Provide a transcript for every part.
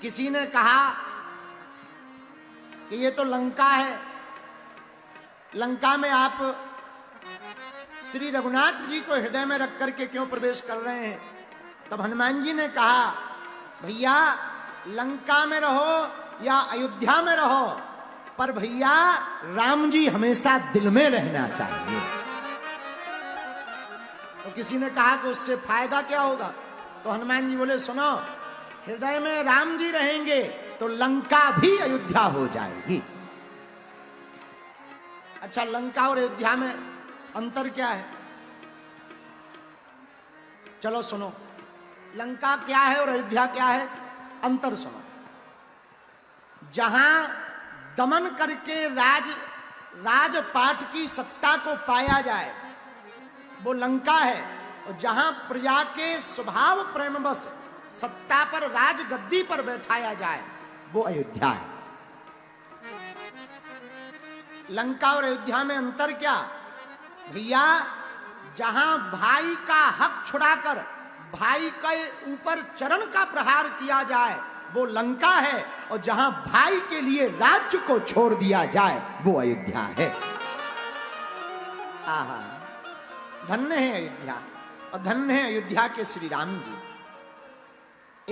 किसी ने कहा कि ये तो लंका है, लंका में आप श्री रघुनाथ जी को हृदय में रख करके क्यों प्रवेश कर रहे हैं? तब हनुमान जी ने कहा, भैया लंका में रहो या अयोध्या में रहो, पर भैया राम जी हमेशा दिल में रहना चाहिए। तो किसी ने कहा कि उससे फायदा क्या होगा? तो हनुमान जी बोले, सुनो, हृदय में राम जी रहेंगे तो लंका भी अयोध्या हो जाएगी। अच्छा, लंका और अयोध्या में अंतर क्या है? चलो सुनो, लंका क्या है और अयोध्या क्या है, अंतर सुनो। जहां दमन करके राजपाट की सत्ता को पाया जाए वो लंका है, और जहां प्रजा के स्वभाव प्रेमवश सत्ता पर राजगद्दी पर बैठाया जाए वो अयोध्या है। लंका और अयोध्या में अंतर क्या? भैया जहां भाई का हक छुड़ाकर भाई के ऊपर चरण का प्रहार किया जाए वो लंका है, और जहां भाई के लिए राज्य को छोड़ दिया जाए वो अयोध्या है। आहा, धन्य है अयोध्या, और धन्य है अयोध्या के श्री राम जी।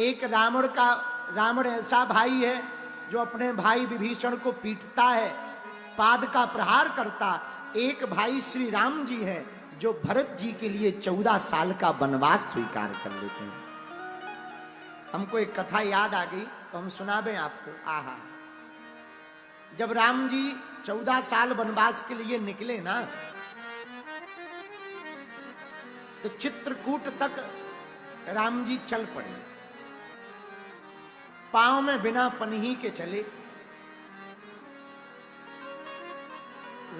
एक रावण ऐसा भाई है जो अपने भाई विभीषण को पीटता है, पाद का प्रहार करता। एक भाई श्री राम जी है जो भरत जी के लिए 14 साल का वनवास स्वीकार कर लेते हैं। हमको एक कथा याद आ गई तो हम सुनाबे आपको। आहा, जब राम जी 14 साल वनवास के लिए निकले ना, तो चित्रकूट तक राम जी चल पड़े, पांव में बिना पन्ही के चले।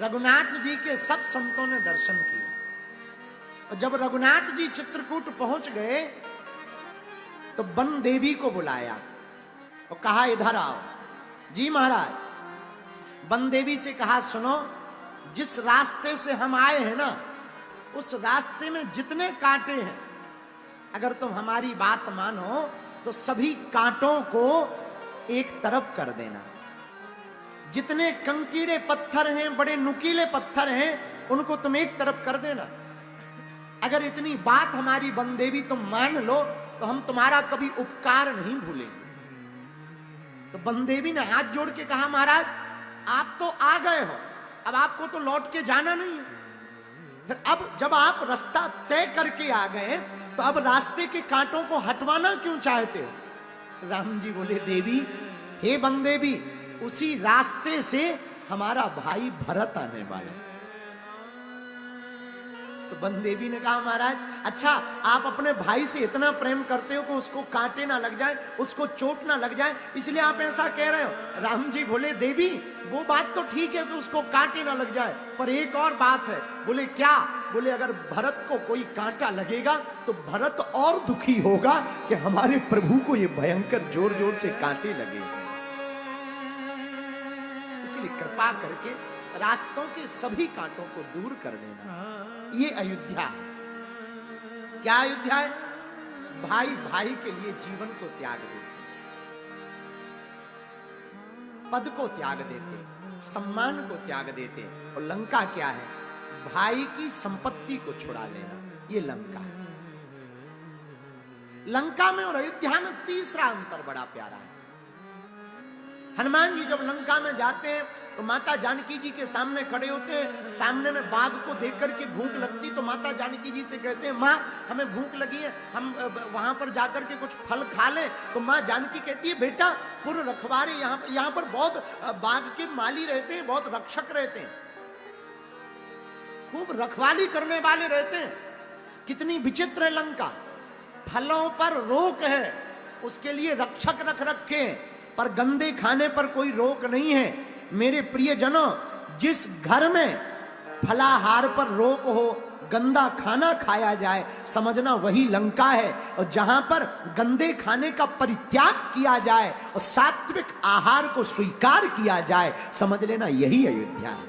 रघुनाथ जी के सब संतों ने दर्शन किए, और जब रघुनाथ जी चित्रकूट पहुंच गए तो वन देवी को बुलाया और कहा, इधर आओ। जी महाराज। वन देवी से कहा, सुनो, जिस रास्ते से हम आए हैं ना, उस रास्ते में जितने कांटे हैं, अगर तुम हमारी बात मानो तो सभी कांटों को एक तरफ कर देना। जितने कंकीड़े पत्थर हैं, बड़े नुकीले पत्थर हैं, उनको तुम एक तरफ कर देना। अगर इतनी बात हमारी वन देवी तुम मान लो तो हम तुम्हारा कभी उपकार नहीं भूलेंगे। तो वन देवी ने हाथ जोड़ के कहा, महाराज आप तो आ गए हो, अब आपको तो लौट के जाना नहीं है। फिर अब जब आप रास्ता तय करके आ गए तो अब रास्ते के कांटों को हटवाना क्यों चाहते हो? राम जी बोले, देवी, हे वन देवी, उसी रास्ते से हमारा भाई भरत आने वाला। तो वन देवी ने कहा, महाराज अच्छा, आप अपने भाई से इतना प्रेम करते हो कि उसको कांटे ना लग जाए, उसको चोट ना लग जाए, इसलिए आप ऐसा कह रहे हो। राम जी बोले, देवी वो बात तो ठीक है कि उसको कांटे ना लग जाए, पर एक और बात है। बोले क्या? बोले अगर भरत को कोई कांटा लगेगा तो भरत और दुखी होगा कि हमारे प्रभु को ये भयंकर जोर जोर से कांटे लगे। इसलिए कृपा करके रास्तों के सभी कांटों को दूर कर देना। ये अयोध्या है। क्या अयोध्या है? भाई भाई के लिए जीवन को त्याग देते, पद को त्याग देते, सम्मान को त्याग देते। और लंका क्या है? भाई की संपत्ति को छुड़ा लेना, ये लंका है। लंका में और अयोध्या में तीसरा अंतर बड़ा प्यारा है। हनुमान जी जब लंका में जाते हैं तो माता जानकी जी के सामने खड़े होते हैं। सामने में बाघ को देख करके भूख लगती तो माता जानकी जी से कहते हैं, माँ हमें भूख लगी है, हम वहां पर जाकर के कुछ फल खा लें। तो माँ जानकी कहती है, बेटा पुर रखवारे यहाँ पर बहुत बाघ के माली रहते हैं, बहुत रक्षक रहते हैं, खूब रखवाली करने वाले रहते हैं। कितनी विचित्र है लंका। फलों पर रोक है, उसके लिए रक्षक रख रखे, पर गंदे खाने पर कोई रोक नहीं है। मेरे प्रियजनों, जिस घर में फलाहार पर रोक हो, गंदा खाना खाया जाए, समझना वही लंका है। और जहां पर गंदे खाने का परित्याग किया जाए और सात्विक आहार को स्वीकार किया जाए, समझ लेना यही अयोध्या है।